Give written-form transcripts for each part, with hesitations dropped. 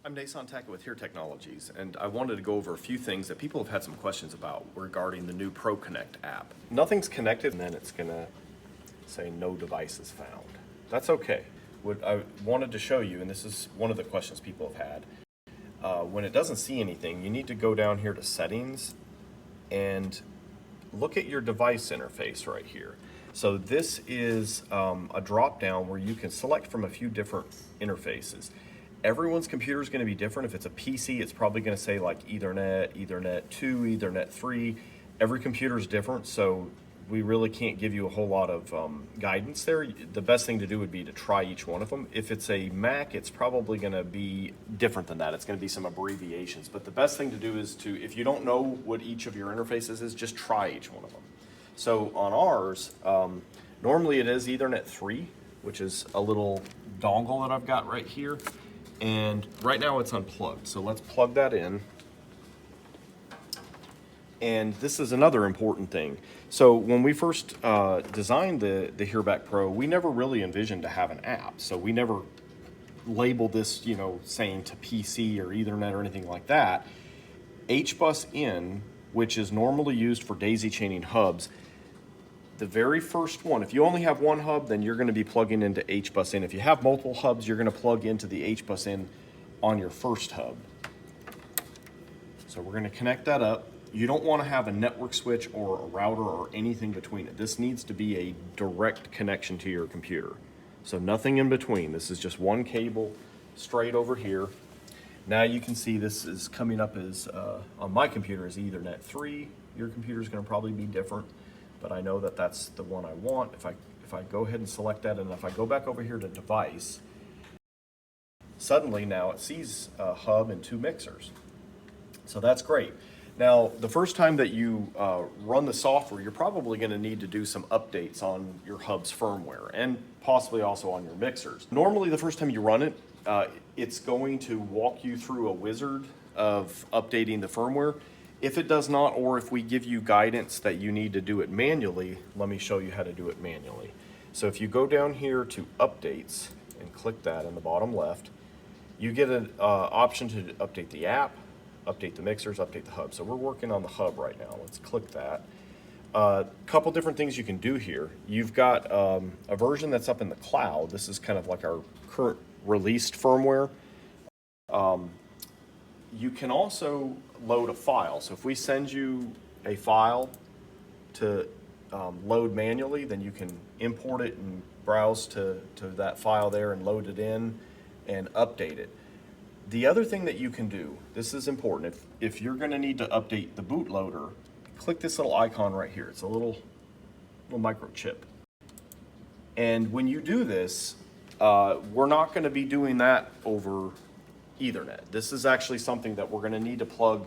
I'm Nason Tackett with Here Technologies, and I wanted to go over a few things that people have had some questions about regarding the new ProConnect app. Nothing's connected, and then it's going to say no devices found. That's okay. What I wanted to show you, and this is one of the questions people have had, when it doesn't see anything, you need to go down here to Settings and look at your device interface right here. So this is a drop-down where you can select from a few different interfaces. Everyone's computer is going to be different. If it's a PC, it's probably going to say like Ethernet, Ethernet 2, Ethernet 3. Every computer is different, so we really can't give you a whole lot of guidance there. The best thing to do would be to try each one of them. If it's a Mac, it's probably going to be different than that. It's going to be some abbreviations. But the best thing to do is to, if you don't know what each of your interfaces is, just try each one of them. So on ours, normally it is Ethernet 3, which is a little dongle that I've got right here. And right now it's unplugged, so let's plug that in. And this is another important thing. So when we first designed the HearBack Pro, we never really envisioned to have an app. So we never labeled this, saying to PC or Ethernet or anything like that. HBus in, which is normally used for daisy chaining hubs, the very first one, if you only have one hub, then you're going to be plugging into HBus in. If you have multiple hubs, you're going to plug into the HBus in on your first hub. So we're going to connect that up. You don't want to have a network switch or a router or anything between it. This needs to be a direct connection to your computer. So nothing in between. This is just one cable straight over here. Now you can see this is coming up as, on my computer, as Ethernet 3. Your computer is going to probably be different, but I know that that's the one I want. If I go ahead and select that, and if I go back over here to device, suddenly now it sees a hub and 2 mixers. So that's great. Now, the first time that you run the software, you're probably going to need to do some updates on your hub's firmware and possibly also on your mixers. Normally, the first time you run it, it's going to walk you through a wizard of updating the firmware. If it does not, or if we give you guidance that you need to do it manually, let me show you how to do it manually. So if you go down here to Updates and click that in the bottom left, you get an option to update the app, update the mixers, update the hub. So we're working on the hub right now. Let's click that. A couple different things you can do here. You've got a version that's up in the cloud. This is kind of like our current released firmware. You can also load a file. So if we send you a file to load manually, then you can import it and browse to that file there and load it in and update it. The other thing that you can do, this is important, if you're going to need to update the bootloader, click this little icon right here. It's a little microchip. And when you do this, we're not going to be doing that over Ethernet. This is actually something that we're going to need to plug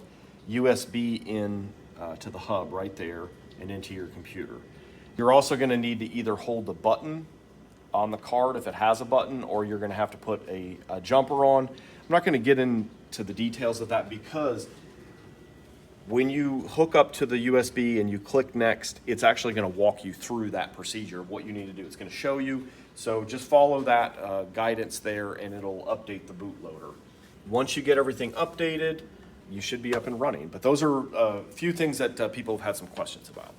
USB in to the hub right there and into your computer. You're also going to need to either hold the button on the card if it has a button, or you're going to have to put a jumper on. I'm not going to get into the details of that because when you hook up to the USB and you click next, it's actually going to walk you through that procedure of what you need to do. It's going to show you. So just follow that guidance there and it'll update the bootloader. Once you get everything updated, you should be up and running. But those are a few things that people have had some questions about.